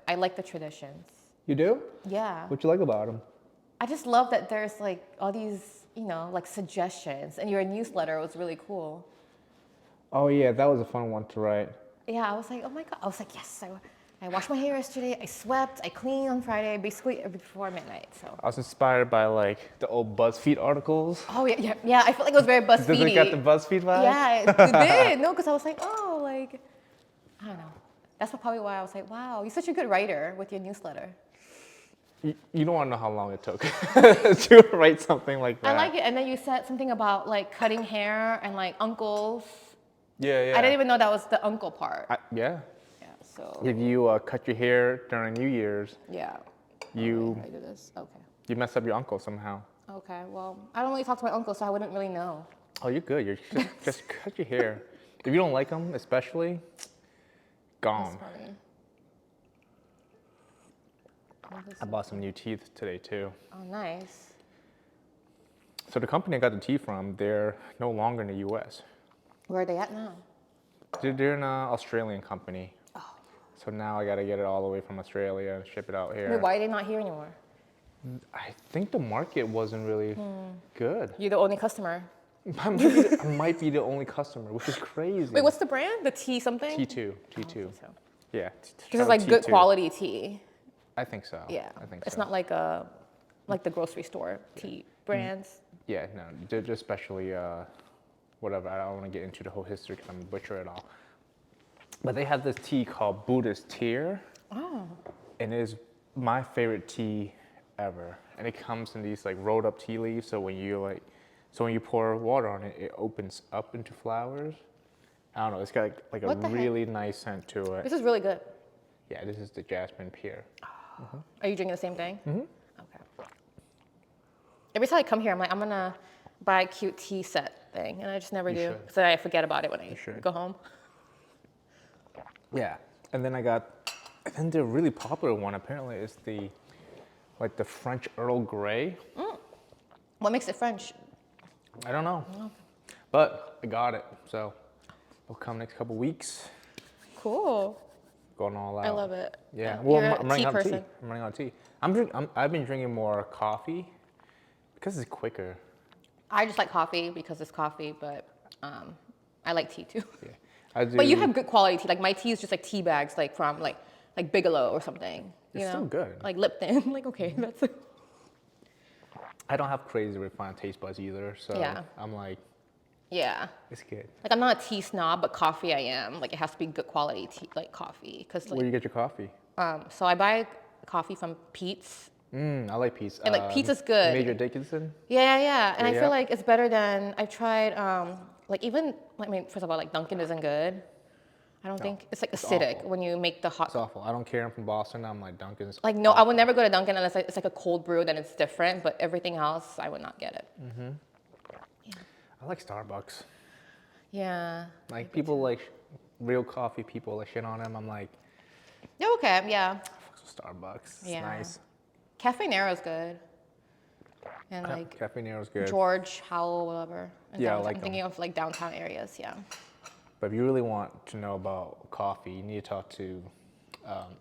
I like the traditions. You do? Yeah. What you like about them? I just love that there's like all these, like suggestions, and your newsletter was really cool. Oh yeah, that was a fun one to write. Yeah, I was like, oh my God. I was like, yes, I washed my hair yesterday. I swept. I cleaned on Friday, basically before midnight. So. I was inspired by like the old BuzzFeed articles. Oh yeah. I felt like it was very BuzzFeedy. Does it got the BuzzFeed vibe? Yeah, it did. No, because I was like, oh, like, I don't know. That's probably why I was like, wow, you're such a good writer with your newsletter. You don't want to know how long it took to write something like that. I like it. And then you said something about like cutting hair and like uncles. Yeah. I didn't even know that was the uncle part. Yeah. Yeah, so. If you cut your hair during New Year's, Yeah. you I do this. Okay. you mess up your uncle somehow. Okay. Well, I don't really talk to my uncle, so I wouldn't really know. Oh, you're good. You're just cut your hair. If you don't like them, especially, gone. That's funny. I bought some new teeth today too. Oh, nice. So the company I got the teeth from, they're no longer in the U.S. Where are they at now? They're an Australian company. Oh. So now I got to get it all the way from Australia and ship it out here. Wait, why are they not here anymore? I think the market wasn't really good. You're the only customer. I might be the only customer, which is crazy. Wait, what's the brand? The tea something? T2. So. Yeah. Because it's like good quality tea. I think so. Yeah. I think it's so. not like the grocery store tea brands. Yeah, no, they're especially whatever. I don't want to get into the whole history because I'm gonna butcher it all. But they have this tea called Buddhist Tear. Oh. And it is my favorite tea ever. And it comes in these like rolled up tea leaves. So when you pour water on it, it opens up into flowers. I don't know. It's got like a really nice scent to it. This is really good. Yeah, this is the jasmine pear. Are you drinking the same thing? Mm-hmm. Okay. Every time I come here, I'm like, I'm gonna buy a cute tea set thing, and I just never do. So I forget about it when I go home. Yeah, and then the really popular one apparently is the French Earl Grey. What makes it French? I don't know, but I got it, so it'll come next couple weeks. Cool. Going all out. I love it. Yeah. Well, I'm running out of tea. I'm running out of tea. I've been drinking more coffee because it's quicker. I just like coffee because it's coffee, but I like tea too. Yeah. I do. But you have good quality tea. Like my tea is just like tea bags, like from like Bigelow or something. It's still good. Like Lipton. Like okay, that's it. I don't have crazy refined taste buds either, so yeah. I'm like. Yeah. It's good. Like I'm not a tea snob, but coffee I am. Like it has to be good quality tea, like coffee. Cause like, where do you get your coffee? So I buy coffee from Pete's. I like Pete's. And like Pete's is good. Major Dickinson? Yeah. And I feel like it's better than, I've tried, first of all, like Dunkin' isn't good. I don't think, it's like acidic when you make the hot. It's awful. I don't care. I'm from Boston. I'm like Dunkin's. Like no, I would never go to Dunkin' unless it's like a cold brew, then it's different. But everything else, I would not get it. Mm-hmm. Yeah. I like Starbucks. Yeah. Like people like real coffee people like shit on them. I'm like, they're okay, yeah. Fuck with Starbucks. It's yeah. nice. Cafe Nero's good. And like Cafe Nero's good. George Howell, whatever. Yeah, I like I'm thinking of like downtown areas, yeah. But if you really want to know about coffee, you need to talk to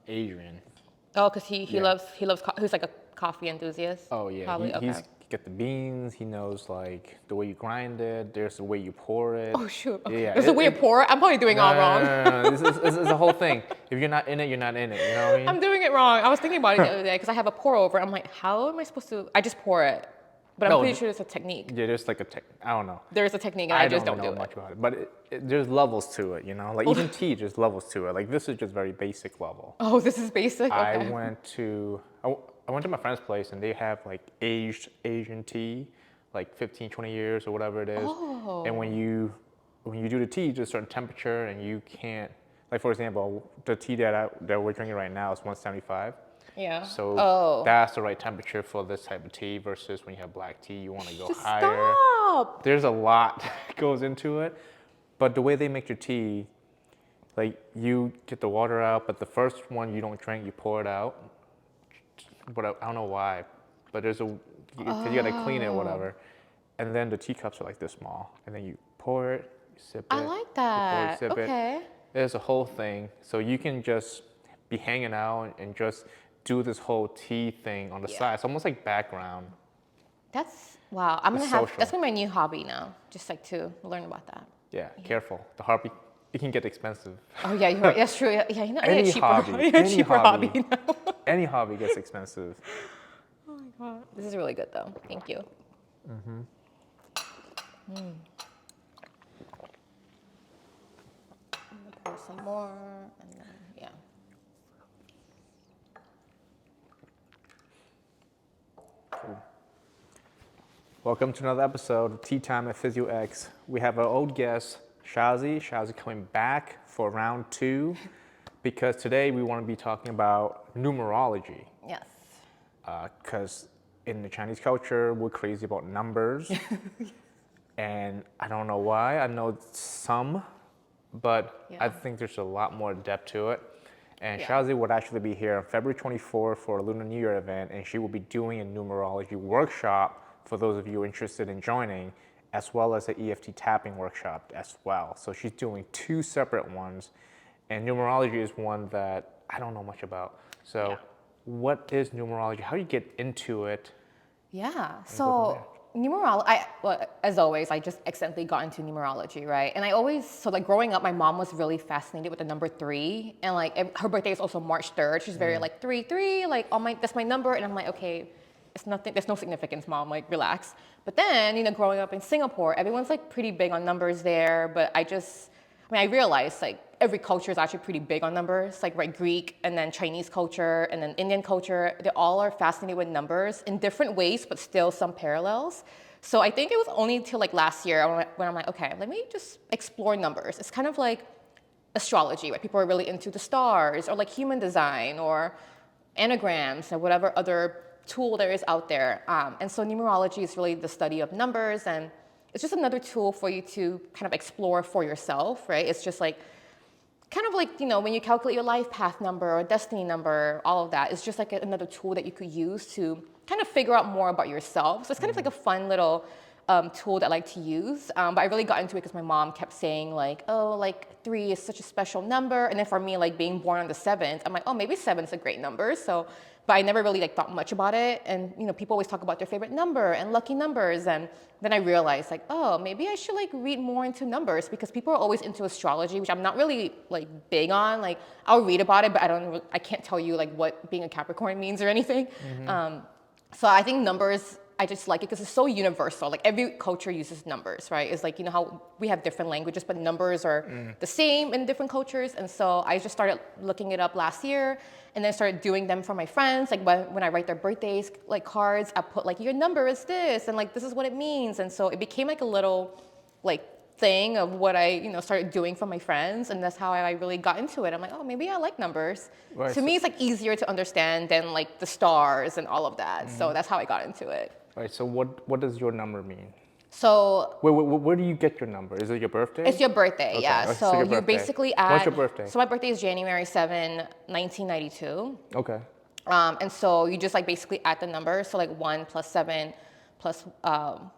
Adrian. Oh, because he loves he's like a coffee enthusiast. Oh yeah, probably. He's get the beans. He knows like the way you grind it. There's the way you pour it. Oh shoot. Okay. Yeah, there's a way to pour it. I'm probably doing all wrong. No. This is a whole thing. If you're not in it, you're not in it. You know what I mean? I'm doing it wrong. I was thinking about it the other day because I have a pour over. I'm like, how am I supposed to? I just pour it, but I'm pretty sure there's a technique. Yeah, there's like I don't know. There's a technique, and I just don't know do much it. about it. But there's levels to it, you know. Like even tea, there's levels to it. Like this is just very basic level. Oh, this is basic. Okay. I went to my friend's place and they have like aged Asian tea, like 15, 20 years or whatever it is. Oh. And when you do the tea to a certain temperature and you can't, like for example, the tea that we're drinking right now is 175. Yeah. So that's the right temperature for this type of tea versus when you have black tea, you want to go higher. Stop. There's a lot that goes into it. But the way they make your tea, like you get the water out, but the first one you don't drink, you pour it out. But I don't know why, but because you gotta clean it or whatever. And then the teacups are like this small. And then you pour it, you sip it. I like that. You pour it, you sip okay. it. There's a whole thing. So you can just be hanging out and just do this whole tea thing on the side. It's almost like background. That's, wow. I'm gonna social. that's gonna be my new hobby now. Just like to learn about that. Yeah, careful. The hobby, it can get expensive. Oh yeah, you're right. That's true. Yeah, you know, I need Any a cheaper, hobby, cheaper hobby now. any hobby gets expensive. Oh my god. This is really good though. Thank you. Pour some more, and then yeah. Cool. Welcome to another episode of Tea Time at PhysioX. We have our old guest, Shazie. Shazie coming back for round 2 because today we want to be talking about numerology. Yes. Because in the Chinese culture, we're crazy about numbers. And I don't know why. I know some, but I think there's a lot more depth to it. And Shazie would actually be here on February 24th for a Lunar New Year event, and she will be doing a numerology workshop for those of you interested in joining, as well as an EFT tapping workshop as well. So she's doing 2 separate ones, and numerology is one that I don't know much about. So what is numerology? How do you get into it? Yeah, so numerology, well, as always, I just accidentally got into numerology, right? And I always, so like growing up, my mom was really fascinated with the number 3. And like her birthday is also March 3rd. She's very like 3, like, oh my, that's my number. And I'm like, okay, it's nothing, there's no significance, mom, like relax. But then, you know, growing up in Singapore, everyone's like pretty big on numbers there. But I realized like every culture is actually pretty big on numbers, like right, Greek and then Chinese culture and then Indian culture, they all are fascinated with numbers in different ways, but still some parallels. So I think it was only till like last year when I'm like, okay, let me just explore numbers. It's kind of like astrology, right? People are really into the stars or like human design or anagrams or whatever other tool there is out there. And so numerology is really the study of numbers, and it's just another tool for you to kind of explore for yourself, right? It's just like, kind of like, you know, when you calculate your life path number or destiny number, all of that, it's just like another tool that you could use to kind of figure out more about yourself. So it's kind of like a fun little tool that I like to use. But I really got into it because my mom kept saying like, oh, like 3 is such a special number. And then for me, like being born on the 7th, I'm like, oh, maybe 7 is a great number. So, but I never really like thought much about it. And, you know, people always talk about their favorite number and lucky numbers. And then I realized like, oh, maybe I should like read more into numbers because people are always into astrology, which I'm not really like big on. Like I'll read about it, but I can't tell you like what being a Capricorn means or anything. So I think numbers, I just like it because it's so universal. Like every culture uses numbers, right? It's like, you know how we have different languages, but numbers are the same in different cultures. And so I just started looking it up last year and then started doing them for my friends. Like when I write their birthdays, like cards, I put like, your number is this, and like, this is what it means. And so it became like a little like thing of what I, you know, started doing for my friends. And that's how I really got into it. I'm like, oh, maybe I like numbers. Right, to me, it's like easier to understand than like the stars and all of that. So that's how I got into it. Right, so what does your number mean? So where do you get your number? Is it your birthday? It's your birthday, okay. Yeah. So you basically add. What's your birthday? So my birthday is January 7, 1992. Okay. And so you just like basically add the numbers. So like 1 plus 7 plus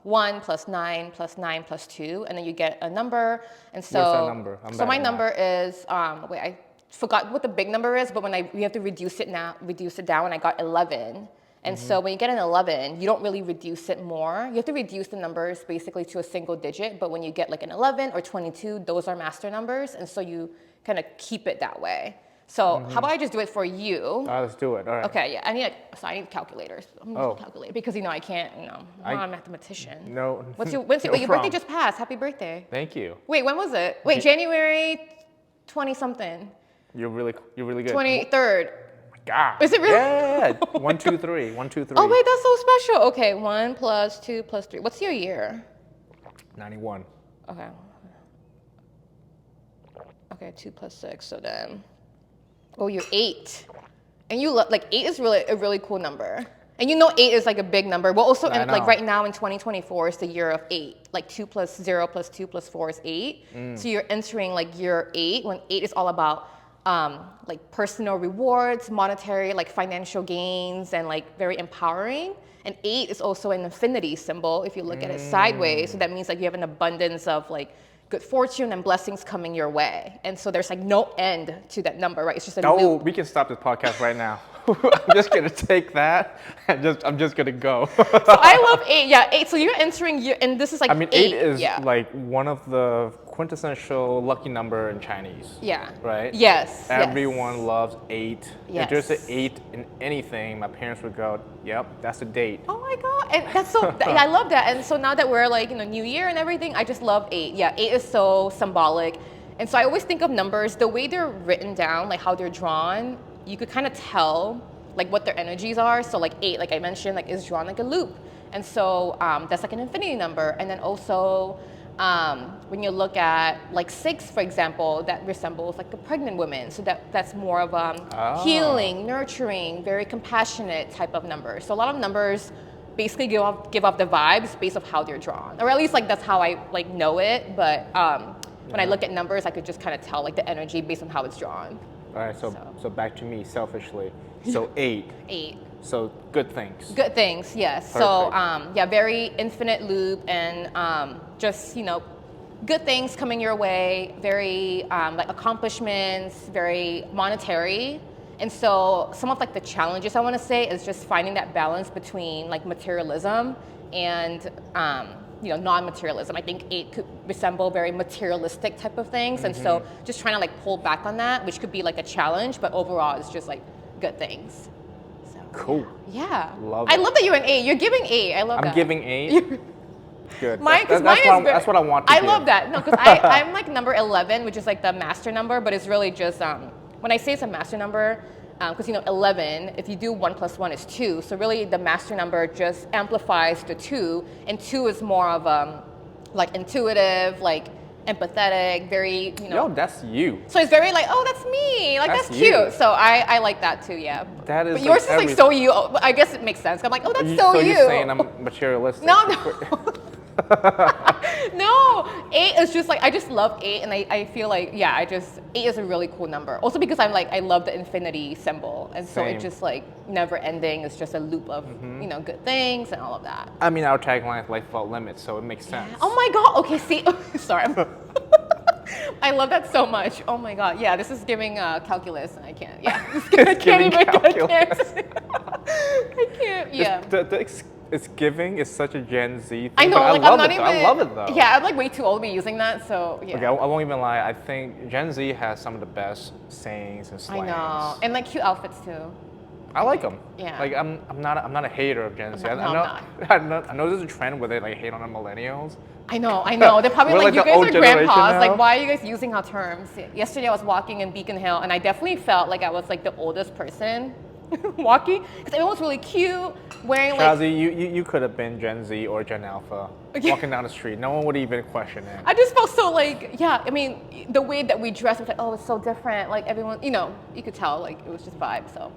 1 plus 9 plus 9 plus 2, and then you get a number. And so what's that number? So my number is wait, I forgot what the big number is, but we have to reduce it down, and I got 11. And so when you get an 11, you don't really reduce it more. You have to reduce the numbers basically to a single digit. But when you get like an 11 or 22, those are master numbers. And so you kind of keep it that way. So how about I just do it for you? Let's do it. All right. Okay, yeah. I need calculators. I'm going to calculate because, you know, I can't, you know, I'm not a mathematician. No. Your birthday just passed. Happy birthday. Thank you. Wait, when was it? Wait, January 20 something. You're really good. 23rd. God. Is it really? Yeah. 1, 2, 3. 1, 2, 3. Oh wait, that's so special. Okay, 1 plus 2 plus 3. What's your year? 91. Okay. Okay, 2 plus 6. So then, you're 8, and you like 8 is really a really cool number. And you know 8 is like a big number. Well, also like right now in 2024 is the year of 8. Like 2 plus 0 plus 2 plus 4 is 8. So you're entering like year 8 when 8 is all about like personal rewards, monetary, like financial gains, and like very empowering. And 8 is also an infinity symbol if you look at it sideways. So that means like you have an abundance of like, good fortune and blessings coming your way. And so there's like no end to that number, right? It's just a Oh, loop. we can stop this podcast right now. I'm just gonna take that and I'm just gonna go. So I love 8. Yeah, 8. So you're entering and this is like I mean, 8 is yeah. like one of the quintessential lucky number in Chinese. Yeah. Right? Yes. Everyone loves 8. Yes. If there's an 8 in anything, my parents would go, "Yep, that's a date." Oh my God. And that's so, I love that. And so now that we're like, New Year and everything, I just love 8. Yeah, 8 is so symbolic. And so I always think of numbers, the way they're written down, like how they're drawn, you could kind of tell like what their energies are. So like 8, like I mentioned, like is drawn like a loop. And so that's like an infinity number. And then also when you look at like 6, for example, that resembles like a pregnant woman. So that's more of healing, nurturing, very compassionate type of number. So a lot of numbers basically give off the vibes based off how they're drawn, or at least like that's how I like know it. But when I look at numbers, I could just kind of tell like the energy based on how it's drawn. All right, so back to me selfishly. So 8. 8. So good things. Good things, yes. Perfect. So yeah, very infinite loop and just good things coming your way. Very like accomplishments, very monetary. And so some of like the challenges I want to say is just finding that balance between like materialism and non-materialism. I think 8 could resemble very materialistic type of things. And so just trying to like pull back on that, which could be like a challenge, but overall it's just like good things. So, Cool. yeah. Love I it. love that you're an 8. You're giving 8. I love that. I'm giving 8. Good. That's what I want to I give. love that. No, because I'm like number 11, which is like the master number, but it's really just, when I say it's a master number, because 11, if you do 1 plus 1 is 2. So really the master number just amplifies the 2, and 2 is more of like intuitive, like empathetic, very, Yo, that's you. So it's very like, oh, that's me. Like, that's you. cute. So I like that too, yeah. That is but yours like is like so you. I guess it makes sense. I'm like, oh, that's so you. So you're saying I'm materialistic? No. No, 8 is just like, I just love 8, and I feel like, 8 is a really cool number. Also because I love the infinity symbol, and so Same. it's just like never ending. It's just a loop of good things and all of that. I mean, our tagline is life without limits, so it makes sense. Oh my God. Okay, see, sorry. I love that so much. Oh my God. Yeah, this is giving calculus, and I can't. Yeah, I can't even. Calculus. I can't. Yeah. It's giving is such a Gen Z thing. I know, But like I love I'm not it, even. I love it though. Yeah, I'm like way too old to be using that. So yeah. Okay, I won't even lie. I think Gen Z has some of the best sayings and I slangs. know, and like cute outfits too. I like them. Yeah. Like I'm not a hater of Gen Z. I'm I not. know I know there's a trend where they like hate on the millennials. I know. They're probably We're like, you like the guys old are generation grandpas. now. Like, why are you guys using our terms? Yesterday I was walking in Beacon Hill, and I definitely felt like I was like the oldest person walking, because everyone was really cute, wearing like. Shazie, you could have been Gen Z or Gen Alpha, walking down the street. No one would even question it. I just felt so like, I mean, the way that we dressed was like, oh, it's so different. Like everyone, you could tell like it was just vibe. So.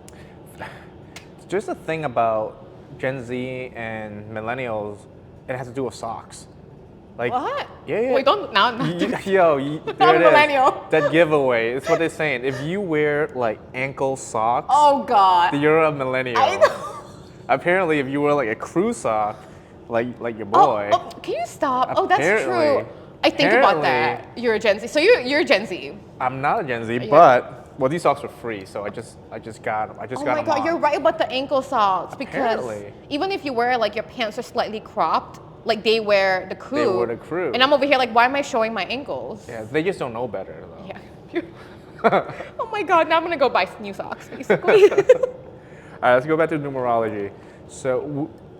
There's a thing about Gen Z and millennials. It has to do with socks. Like, What? Yeah. Wait, don't now. There I'm it a is. millennial. That giveaway. It's what they're saying. If you wear like ankle socks, Oh God. you're a millennial. I know. Apparently, if you wear like a crew sock, like your boy. Oh, can you stop? Oh, that's true. Apparently- I think about apparently- that. You're a Gen Z. So you're Gen Z. I'm not a Gen Z, Yeah. but these socks are free, so I just got them. Oh my God, you're right about the ankle socks, because Apparently. even if you wear like your pants are slightly cropped, like they wear the crew. They wear the crew. And I'm over here like, why am I showing my ankles? Yeah, they just don't know better though. Yeah. Oh my God, now I'm gonna go buy new socks, basically. All right, let's go back to numerology. So,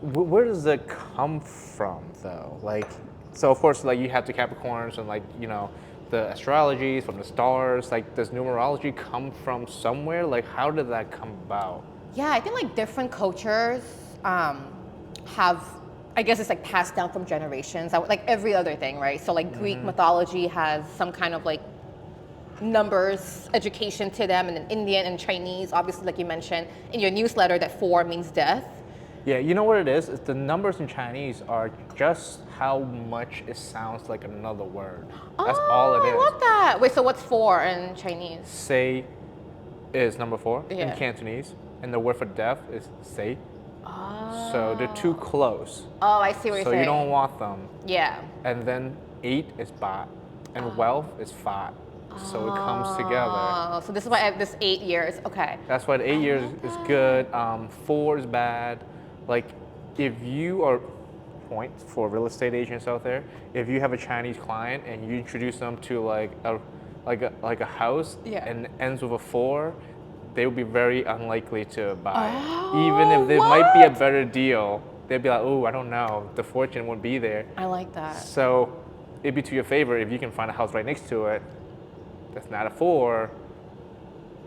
where does it come from, though? Like, so of course, like you have the Capricorns and like the astrologies from the stars. Like, does numerology come from somewhere? Like, how did that come about? Yeah, I think like different cultures have, I guess it's like passed down from generations, like every other thing, right? So like Greek mythology has some kind of like numbers education to them, and then Indian and Chinese, obviously, like you mentioned in your newsletter, that 4 means death. Yeah, you know what it is? It's the numbers in Chinese are just how much it sounds like another word. That's all it is. I love that. Wait, so what's 4 in Chinese? Say is number 4 Yeah. in Cantonese, and the word for death is say. Oh. So they're too close. Oh, I see what you're So saying. you don't want them. Yeah. And then 8 is ba. and wealth is 5. So it comes together. Oh, so this is why this 8 years. Okay. That's why the I 8 years love is that. good. 4 is bad. Like, if you are points for real estate agents out there, if you have a Chinese client and you introduce them to like a house Yeah. and ends with a 4, they will be very unlikely to buy it. Even if Oh, there might be a what? better deal, they'd be like, oh, I don't know, the fortune won't be there. I like that. So it'd be to your favor if you can find a house right next to it that's not a 4.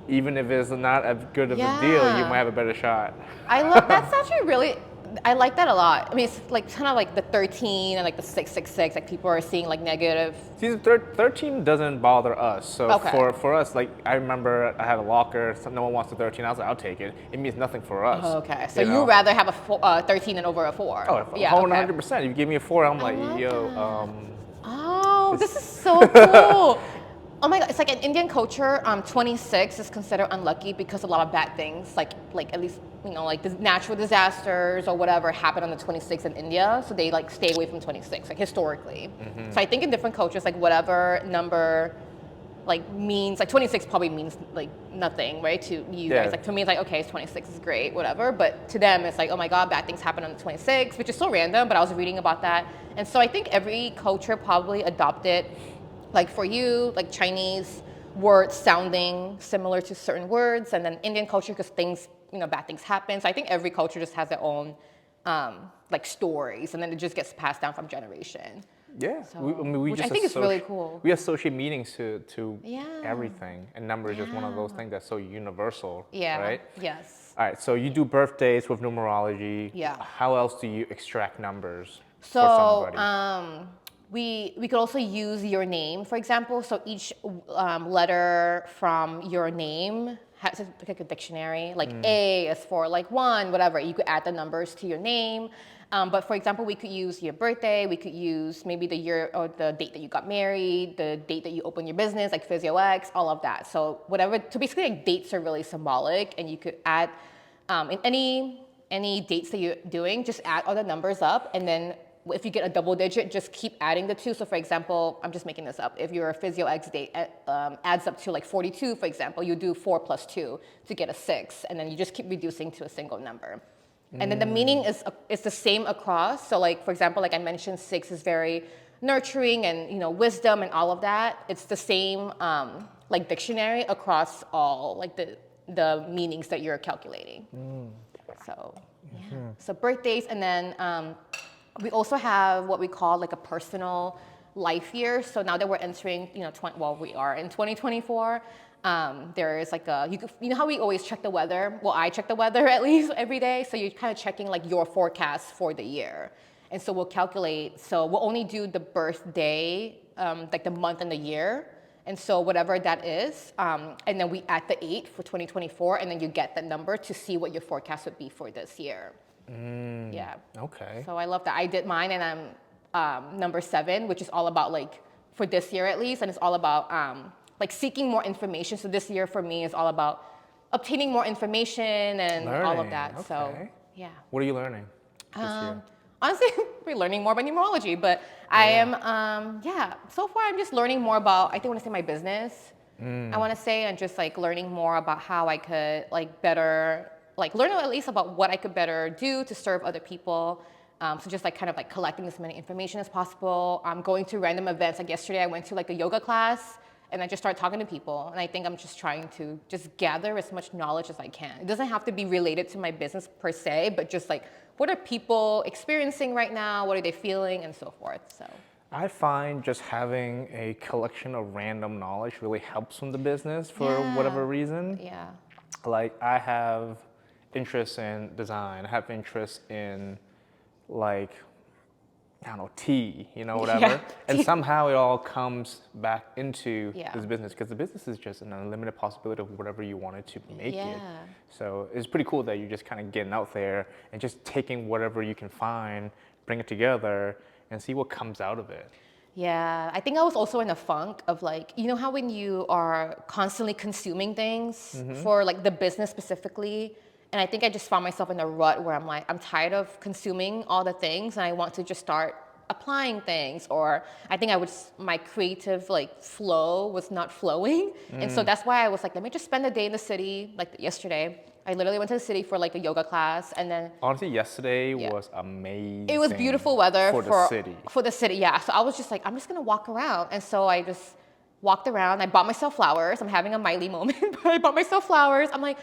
Even if it's not as good of a deal, you might Yeah. have a better shot. I love that's actually really I like that a lot. I mean, it's like kind of like the 13 and like the 666, like people are seeing like negative. See, the 13 doesn't bother us. So Okay. for us, like I remember I had a locker, so no one wants the 13. I was like, I'll take it. It means nothing for us. Okay. So You you know? rather have a 13 than over a 4. Oh, Yeah, okay. 100%. If you give me a 4, I'm I like, love yo, that. Oh, this is it's so cool. Oh my God, it's like in Indian culture, 26 is considered unlucky because a lot of bad things, like at least, like the natural disasters or whatever happen on the 26th in India. So they like stay away from 26, like historically. So I think in different cultures, like whatever number like means, like 26 probably means like nothing, right? To you Yeah. guys, like to me, it's like, okay, 26 is great, whatever. But to them, it's like, oh my God, bad things happen on the 26th, which is so random, but I was reading about that. And so I think every culture probably adopted, like for you, like Chinese words sounding similar to certain words, and then Indian culture, because things, bad things happen. So I think every culture just has their own like stories, and then it just gets passed down from generation. Yeah, I So, mean, we which I just think is really cool. we associate meanings to Yeah. everything, and number is just one of those Yeah. things that's so universal, Yeah. right? Yes. All right, so you do birthdays with numerology. Yeah. How else do you extract numbers for So somebody? we could also use your name, for example. So each letter from your name has like a dictionary. Like A is for like 1, whatever. You could add the numbers to your name. But for example, we could use your birthday. We could use maybe the year or the date that you got married, the date that you opened your business, like PhysioX, all of that. So whatever. So basically, like dates are really symbolic, and you could add in any dates that you're doing, just add all the numbers up, and then if you get a double digit, just keep adding the 2. So for example, I'm just making this up. If your PhysioX date adds up to like 42, for example, you do 4 plus 2 to get a 6, and then you just keep reducing to a single number. And then the meaning is the same across. So like, for example, like I mentioned, 6 is very nurturing and wisdom and all of that. It's the same like dictionary across all like the meanings that you're calculating. So yeah. So birthdays, and then we also have what we call like a personal life year. So now that we're entering, we are in 2024. There is like you know how we always check the weather? Well, I check the weather at least every day. So you're kind of checking like your forecast for the year. And so we'll calculate, so we'll only do the birthday, like the month and the year. And so whatever that is, and then we add the 8 for 2024, and then you get the number to see what your forecast would be for this year. Yeah. Okay. So I love that. I did mine, and I'm number 7, which is all about like, for this year at least, and it's all about like seeking more information. So this year for me is all about obtaining more information and all of Learning. that. So Okay. yeah. What are you learning this year? Honestly, we're learning more about numerology, but I am, so far I'm just learning more about, I think I want to say my business. I want to say, and just like learning more about how I could like better, like learn at least about what I could better do to serve other people. So just like kind of like collecting as many information as possible. I'm going to random events. Like yesterday I went to like a yoga class, and I just started talking to people. And I think I'm just trying to just gather as much knowledge as I can. It doesn't have to be related to my business per se, but just like, what are people experiencing right now? What are they feeling, and so forth. So I find just having a collection of random knowledge really helps in the business for whatever reason. Yeah. Like I have interest in design. I have interest in like, I don't know, tea, whatever. Yeah, And tea. somehow it all comes back into Yeah. this business, because the business is just an unlimited possibility of whatever you wanted to make it. Yeah. So it's pretty cool that you're just kind of getting out there and just taking whatever you can find, bring it together, and see what comes out of it. Yeah, I think I was also in a funk of like, how when you are constantly consuming things for like the business specifically, and I think I just found myself in a rut where I'm like, I'm tired of consuming all the things, and I want to just start applying things, or I think my creative like flow was not flowing. And so that's why I was like, let me just spend a day in the city, like yesterday. I literally went to the city for like a yoga class, and then Honestly, yesterday yeah. was amazing. It was beautiful weather for the city. For the city, yeah. So I was just like, I'm just gonna walk around, and so I just walked around. I bought myself flowers. I'm having a Miley moment, but I bought myself flowers. I'm like,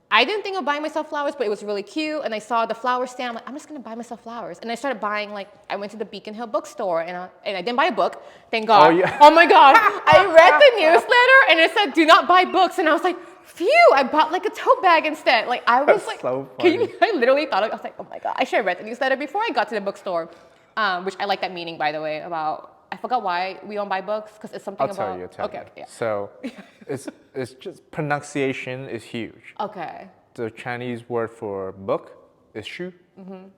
I didn't think of buying myself flowers, but it was really cute. And I saw the flower stand. I'm like, I'm just gonna buy myself flowers. And I started buying, like, I went to the Beacon Hill bookstore, and I didn't buy a book, thank God. Oh, yeah. Oh my God, I read the newsletter, and it said, do not buy books, and I was like, phew, I bought like a tote bag instead. Like I was That's like, so funny. I literally thought, I was like, oh my God, I should have read the newsletter before I got to the bookstore. Which I like that meaning, by the way, about, I forgot why we don't buy books, because it's something I'll about. tell you. Okay, yeah. So, it's just pronunciation is huge. Okay. The Chinese word for book is shu.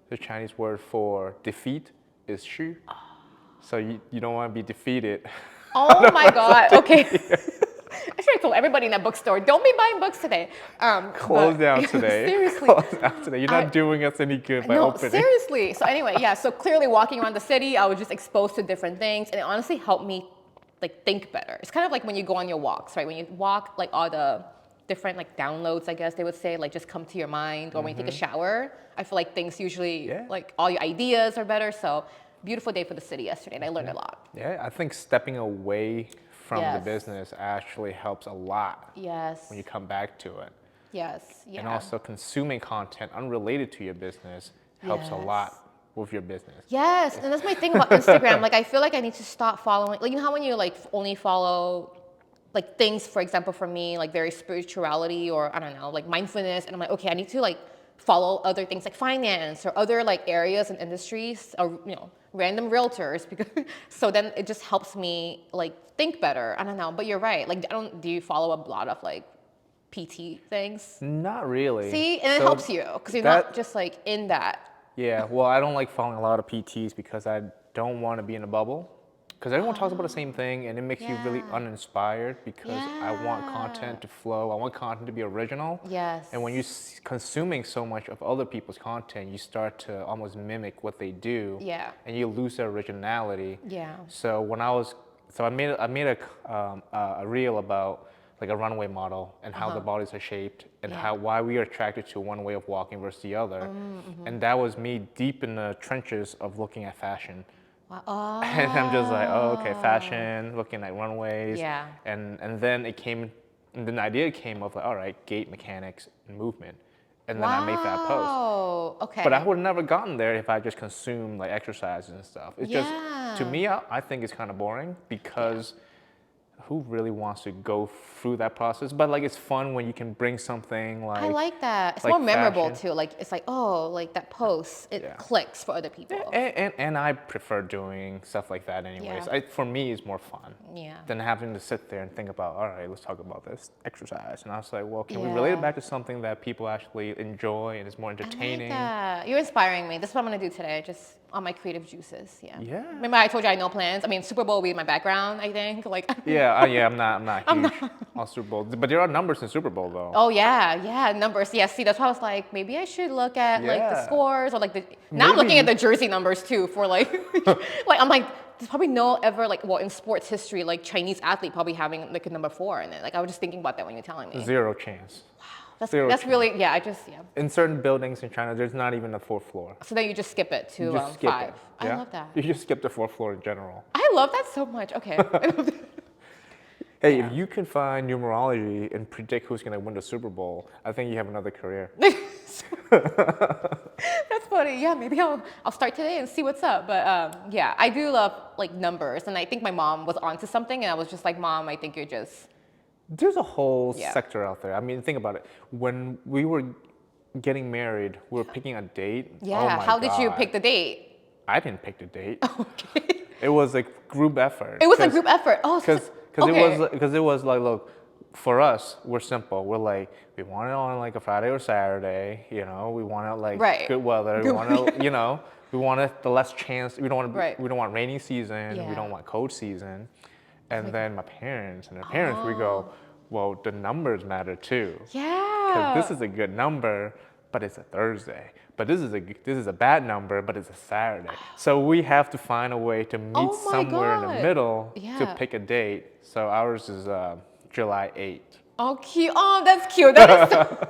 The Chinese word for defeat is shu. So you don't want to be defeated. Oh my God. Okay. I should have told everybody in that bookstore, don't be buying books today. Close down today. Seriously. Close down today. You're not doing us any good by opening. Seriously. So anyway, yeah. So clearly, walking around the city, I was just exposed to different things, and it honestly helped me like think better. It's kind of like when you go on your walks, right? When you walk, like all the different like downloads, I guess they would say, like just come to your mind. Or when you take a shower, I feel like things usually like all your ideas are better. So beautiful day for the city yesterday, and I learned a lot. Yeah, I think stepping away from the Yes. business actually helps a lot Yes. when you come back to it. Yes. Yeah. And also consuming content unrelated to your business helps a lot Yes. with your business. Yes, and that's my thing about Instagram. Like, I feel like I need to stop following. Like, you know how when you like only follow like things, for example, for me, like very spirituality or I don't know, like mindfulness, and I'm like, okay, I need to like follow other things like finance or other like areas and industries, or random realtors, because so then it just helps me like think better. I don't know, but you're right. Like, do you follow a lot of like PT things? Not really. See, and it So helps you because you're not just like in that. Yeah, well, I don't like following a lot of PTs because I don't want to be in a bubble. Because everyone talks about the same thing, and it makes you really uninspired because I want content to flow. I want content to be original. Yes. And when you're consuming so much of other people's content, you start to almost mimic what they do. Yeah. And you lose their originality. Yeah. So I made a reel about like a runway model and how the bodies are shaped and why we are attracted to one way of walking versus the other. And that was me deep in the trenches of looking at fashion. Wow. Oh. And I'm just like, oh, okay, fashion, looking at runways. Yeah. And then the idea came of like, all right, gait mechanics and movement. And then I made that post. Oh, okay. But I would have never gotten there if I just consumed like exercises and stuff. It's just, to me, I think it's kind of boring because who really wants to go through that process? But like, it's fun when you can bring something like. I like that. It's like more memorable fashion. too. Like, it's like, oh, like that post, it clicks for other people. And I prefer doing stuff like that anyways. Yeah. For me, it's more fun than having to sit there and think about, all right, let's talk about this exercise. And I was like, well, can we relate it back to something that people actually enjoy and is more entertaining? I like that. You're inspiring me. This is what I'm gonna do today, just on my creative juices. Yeah. Yeah. Remember I told you I had no plans? I mean, Super Bowl will be my background, I think. Like. I'm not huge on Super Bowl. But there are numbers in Super Bowl though. Oh yeah, numbers. Yeah, see, that's why I was like, maybe I should look at like the scores or like the. Now I'm looking at the jersey numbers too for like, like I'm like, there's probably no ever like, well, in sports history, like Chinese athlete probably having like a number 4 in it. Like I was just thinking about that when you're telling me. Zero chance. That's really In certain buildings in China, there's not even a 4th floor. So then you just skip it to You just skip 5. it. I love that. You just skip the 4th floor in general. I love that so much. Okay. I love that. Hey, if you can find numerology and predict who's going to win the Super Bowl, I think you have another career. That's funny. Yeah, maybe I'll start today and see what's up. But yeah, I do love like numbers, and I think my mom was onto something, and I was just like, Mom, I think you're just. There's a whole sector out there. I mean, think about it. When we were getting married, we were picking a date. Yeah. Oh my How did you God. pick the date? I didn't pick the date. Okay. It was a group effort. It was a group effort. Oh, Because it was like, look, for us, we're simple. We're like, we want it on like a Friday or Saturday. We want it like good weather. We want it, we want it the less chance. We don't want we don't want rainy season. Yeah. We don't want cold season. And then my parents and their parents, we go, well, the numbers matter too. Yeah. Because this is a good number, but it's a Thursday. But this is a bad number, but it's a Saturday. So we have to find a way to meet Oh my somewhere in the God. middle to Yeah. pick a date. So ours is July 8th. Oh, cute. Oh, that's cute. That is so,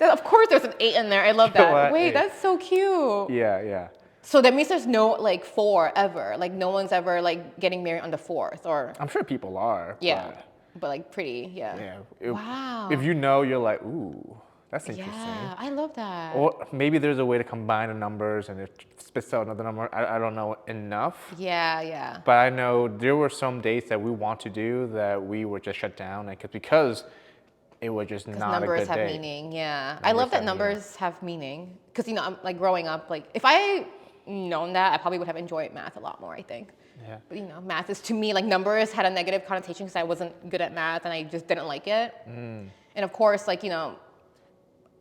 that, of course, there's an 8 in there. I love that. July Wait, 8th. that's so cute. Yeah, yeah. So that means there's no like 4 ever. Like no one's ever like getting married on the 4th or I'm sure people are. yeah, but like pretty. But Yeah. yeah. Wow. If you know, you're like, ooh, that's interesting. Yeah, I love that. Or maybe there's a way to combine the numbers and it spits out another number. I don't know enough. Yeah, yeah. But I know there were some dates that we want to do that we were just shut down because it was just not a Numbers good have day. meaning. Yeah, I love that have meaning. numbers have meaning because I'm like growing up. Like if I known that, I probably would have enjoyed math a lot more. I think. Yeah. But math is to me like numbers had a negative connotation because I wasn't good at math and I just didn't like it. And of course, like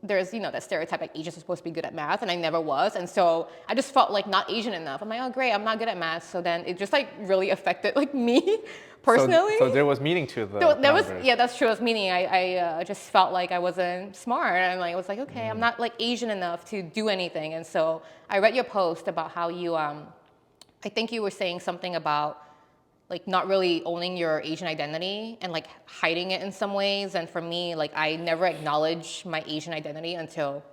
there's that stereotype like Asians are supposed to be good at math and I never was, and so I just felt like not Asian enough. I'm like, oh great, I'm not good at math. So then it just like really affected like me personally. So there was meaning to the There was numbers. yeah, that's true. It was meaning I just felt like I wasn't smart and like I was like okay, I'm not like Asian enough to do anything. And so I read your post about how you I think you were saying something about like not really owning your Asian identity and like hiding it in some ways. And for me, like I never acknowledged my Asian identity until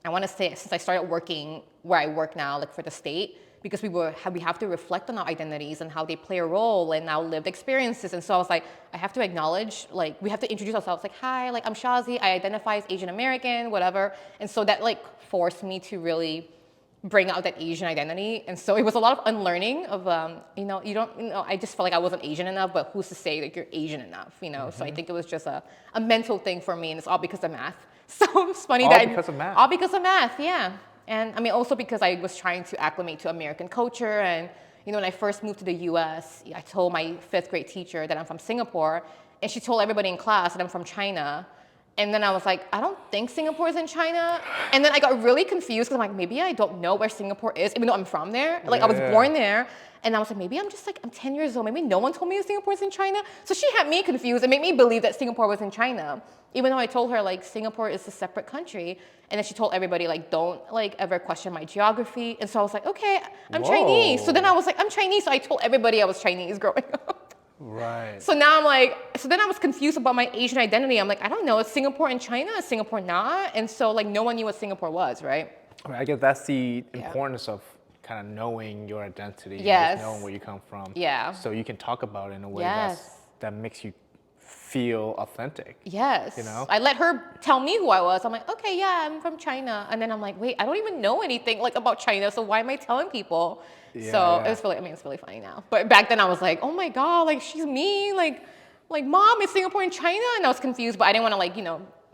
I want to say since I started working where I work now, like for the state, because we have to reflect on our identities and how they play a role in our lived experiences. And so I was like, I have to acknowledge, like we have to introduce ourselves like, hi, like I'm Shazie, I identify as Asian American, whatever. And so that like forced me to really bring out that Asian identity. And so it was a lot of unlearning of, I just felt like I wasn't Asian enough, but who's to say that you're Asian enough, So I think it was just a mental thing for me, and it's all because of math. So it's funny All because of math. All because of math, yeah. And I mean, also because I was trying to acclimate to American culture. And, when I first moved to the US, I told my 5th grade teacher that I'm from Singapore, and she told everybody in class that I'm from China. And then I was like, I don't think Singapore is in China. And then I got really confused because I'm like, maybe I don't know where Singapore is, even though I'm from there. Like I was born there. And I was like, maybe I'm 10 years old. Maybe no one told me that Singapore is in China. So she had me confused and made me believe that Singapore was in China, even though I told her like Singapore is a separate country. And then she told everybody like, don't like ever question my geography. And so I was like, okay, I'm Chinese. So then I was like, I'm Chinese. So I told everybody I was Chinese growing up. Right. So now I'm like, so then I was confused about my Asian identity. I'm like, I don't know, is Singapore in China? Is Singapore not? And so like no one knew what Singapore was, right? I guess that's the importance of kind of knowing your identity, Yes. just knowing where you come from. Yeah. So you can talk about it in a way Yes. that makes you feel authentic. Yes. I let her tell me who I was. I'm like, okay, yeah, I'm from China. And then I'm like, wait, I don't even know anything like about China, so why am I telling people? It's really, it's really funny now. But back then I was like, oh my God, like she's mean, like mom, is Singapore in China? And I was confused, but I didn't want to like,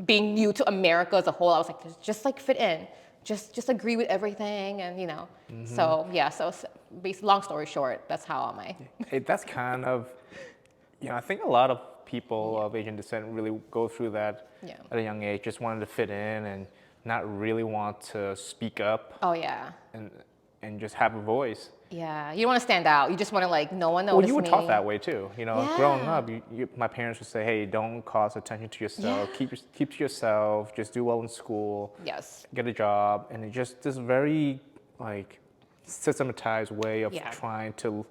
being new to America as a whole, I was like, just like fit in. Just agree with everything, and So yeah, so long story short, that's how am I. That's kind of, I think a lot of people of Asian descent really go through that at a young age, just wanted to fit in and not really want to speak up. Oh yeah. And just have a voice. Yeah, you don't want to stand out. You just want to like no one notice me. Well, you were taught that way too. Growing up, my parents would say, "Hey, don't cause attention to yourself. Yeah. Keep to yourself. Just do well in school. Yes. Get a job." And it just this very like systematized way of trying to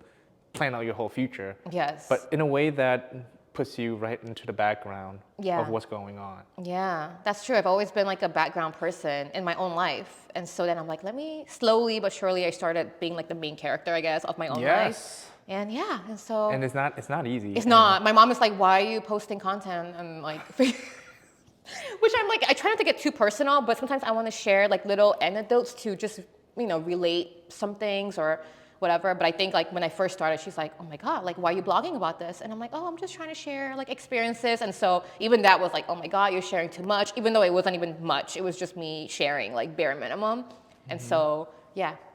plan out your whole future. Yes. But in a way that puts you right into the background of what's going on. Yeah, that's true. I've always been like a background person in my own life. And so then I'm like, let me slowly but surely I started being like the main character, I guess, of my own life. And and so and it's not easy. It's not. My mom is like, why are you posting content and like which I'm like, I try not to get too personal, but sometimes I want to share like little anecdotes to just, relate some things or whatever. But I think like when I first started, she's like, oh my God, like why are you blogging about this? And I'm like, oh, I'm just trying to share like experiences. And so even that was like, oh my God, you're sharing too much, even though it wasn't even much. It was just me sharing like bare minimum. And so,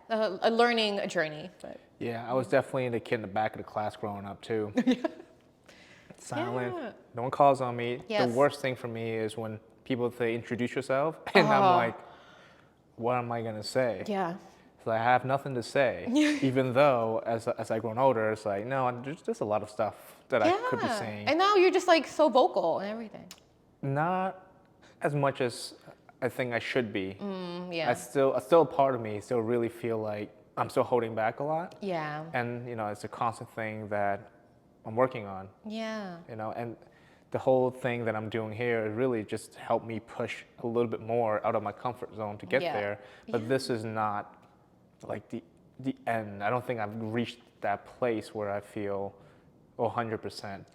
a learning journey. But. Yeah, I was definitely the kid in the back of the class growing up too. Silent. No one calls on me. Yes. The worst thing for me is when people say, introduce yourself. And I'm like, what am I going to say? Yeah. So I have nothing to say, even though as I've grown older, it's like, no, there's a lot of stuff that I could be saying. And now you're just like so vocal and everything. Not as much as I think I should be. Yeah. I still a part of me still really feel like I'm still holding back a lot. Yeah. And it's a constant thing that I'm working on. Yeah. And the whole thing that I'm doing here really just helped me push a little bit more out of my comfort zone to get Yeah. there. But this is not like the end. I don't think I've reached that place where I feel 100%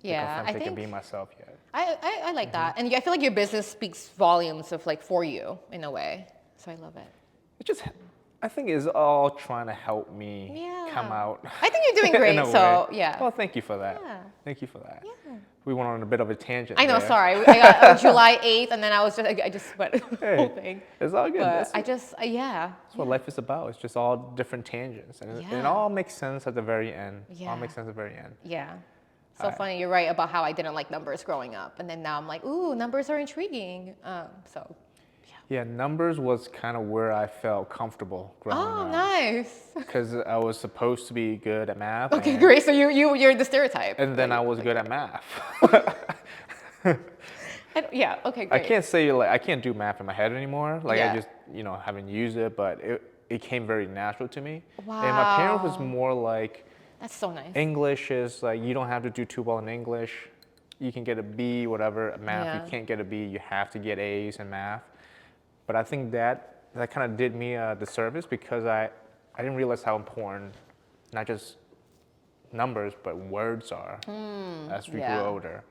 Yeah. I authentic and think be myself yet. I like that. And I feel like your business speaks volumes of like for you in a way. So I love it. It just, I think, is all trying to help me come Yeah. out. I think you're doing in great. a So way. yeah. Well, thank you for that. Yeah. Thank you for that. Yeah. We went on a bit of a tangent. I know, there. sorry. I got July 8th and then I just went the whole thing. It's all good. But I just, yeah. That's what life is about. It's just all different tangents. And it Yeah. all makes sense at the very end. Yeah. All makes sense at the very end. Yeah. So funny. You're right about how I didn't like numbers growing up. And then now I'm like, ooh, numbers are intriguing. So. Yeah, numbers was kind of where I felt comfortable growing Oh, up. nice. Because I was supposed to be good at math. Okay, great. So you're the stereotype. And then I was good at math. Yeah, okay, I great. can't say I can't do math in my head anymore. Like Yeah. I just haven't used it, but it came very natural to me. Wow. And my parents was more like That's so nice. English is like you don't have to do too well in English. You can get a B, whatever. Math, Yeah. you can't get a B. You have to get A's in math. But I think that kind of did me a disservice because I didn't realize how important not just numbers but words are as we yeah. grew older.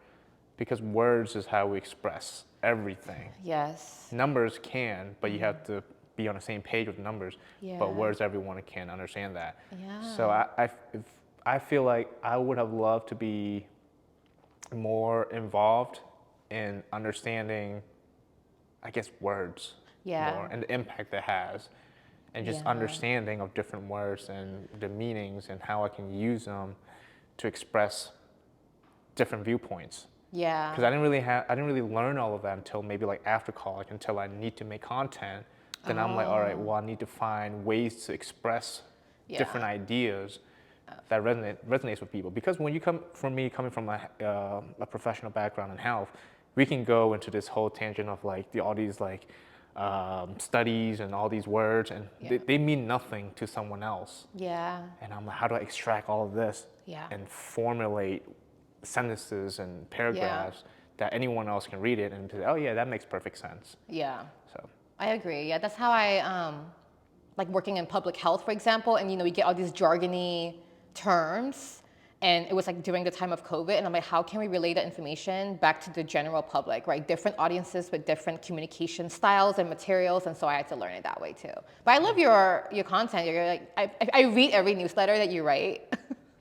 Because words is how we express everything. Yes. Numbers can, but you have to be on the same page with numbers. Yeah. But words, everyone can understand that. Yeah. So I feel like I would have loved to be more involved in understanding, I guess, words Yeah. more and the impact it has. And just Yeah. understanding of different words and the meanings and how I can use them to express different viewpoints. Yeah. Because I didn't really learn all of that until maybe like after college, until I need to make content. Then I'm like, all right, well, I need to find ways to express different ideas that resonates with people. Because when you coming from a professional background in health, we can go into this whole tangent of like all these like studies and all these words, and they mean nothing to someone else. Yeah. And I'm like, how do I extract all of this and formulate sentences and paragraphs that anyone else can read it and say, oh yeah, that makes perfect sense. Yeah. So I agree. Yeah, that's how I like working in public health, for example, and you get all these jargony terms. And it was like during the time of COVID, and I'm like, how can we relay that information back to the general public, right? Different audiences with different communication styles and materials, and so I had to learn it that way too. But I love your content. You're like, I read every newsletter that you write.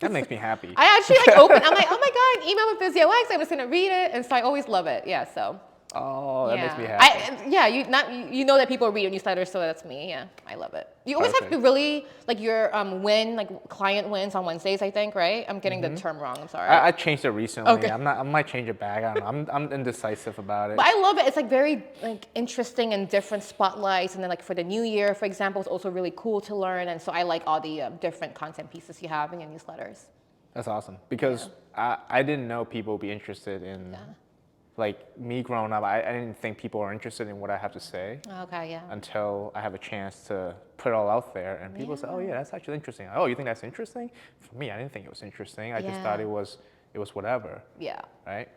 that makes me happy. I actually like open. I'm like, oh my god, email with PhysioX. I'm just gonna read it, and so I always love it. Yeah, so. Oh, that makes me happy. You know that people read your newsletter, so that's me. Yeah, I love it. You always have to really like your client wins on Wednesdays, I think, right? I'm getting the term wrong. I'm sorry. I changed it recently. Okay. I might change it back. I don't know. I'm indecisive about it. But I love it. It's like very like interesting and different spotlights, and then like for the new year, for example, it's also really cool to learn. And so I like all the different content pieces you have in your newsletters. That's awesome because I didn't know people would be interested in. Like me growing up, I didn't think people are interested in what I have to say. Okay, yeah. Until I have a chance to put it all out there, and people say, "Oh yeah, that's actually interesting." Oh, you think that's interesting? For me, I didn't think it was interesting. I just thought it was whatever. Yeah. Right.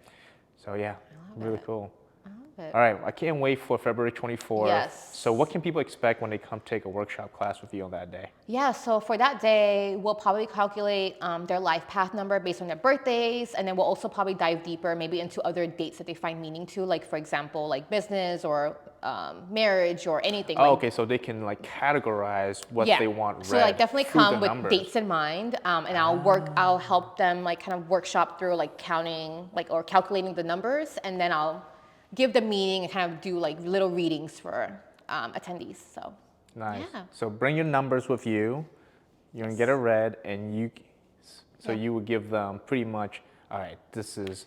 So yeah, really cool. It. All right, I can't wait for February 24th. Yes. So what can people expect when they come take a workshop class with you on that day? Yeah, so for that day, we'll probably calculate their life path number based on their birthdays, and then we'll also probably dive deeper maybe into other dates that they find meaning to, like for example, like business or marriage or anything. Oh, okay, so they can like categorize what they want read. So like definitely through come the with numbers. dates in mind, and I'll help them like kind of workshop through like counting or calculating the numbers, and then I'll give the meaning and kind of do like little readings for attendees. So nice. Yeah. So bring your numbers with you. You're gonna get it read, and you would give them pretty much. All right, this is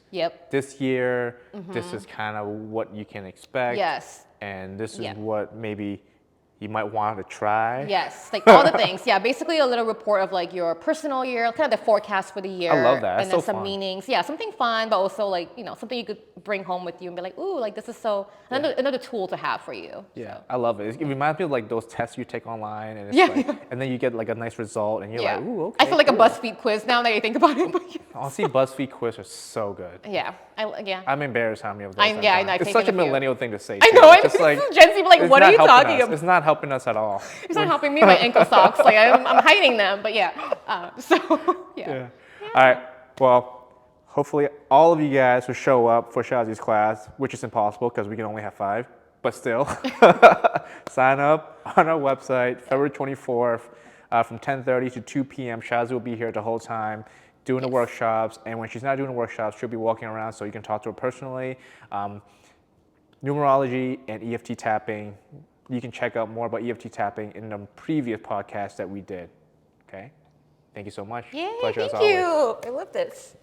this year. This is kind of what you can expect. Yes. And this is what maybe you might want to try. Yes, like all the things. Yeah, basically a little report of like your personal year, kind of the forecast for the year. I love that. That's And then so some fun. meanings. Yeah, something fun, but also like, something you could bring home with you and be like, ooh, like this is so, another tool to have for you. Yeah, So. I love it. It reminds me of like those tests you take online, and it's Yeah. like, and then you get like a nice result, and you're Yeah. like, ooh, okay. I feel like cool. a BuzzFeed quiz now that you think about it. But Honestly, BuzzFeed quiz are so good. yeah, I'm embarrassed how many of those I've I done. know, I've It's such a taken a few. millennial thing to say. I too. know, It's it's just like Gen Z be like, it's what are not you helping talking us. about? It's not helping us at all. It's not helping me my ankle socks. Like I'm hiding them, but yeah. So yeah. Yeah. All right. Well, hopefully all of you guys will show up for Shazie's class, which is impossible because we can only have 5. But still, sign up on our website, February 24th, from 10:30 to 2 p.m. Shazie will be here the whole time doing the workshops. And when she's not doing the workshops, she'll be walking around so you can talk to her personally. Numerology and EFT tapping. You can check out more about EFT tapping in the previous podcast that we did. Okay? Thank you so much. Yay, Pleasure as thank always. you. I love this.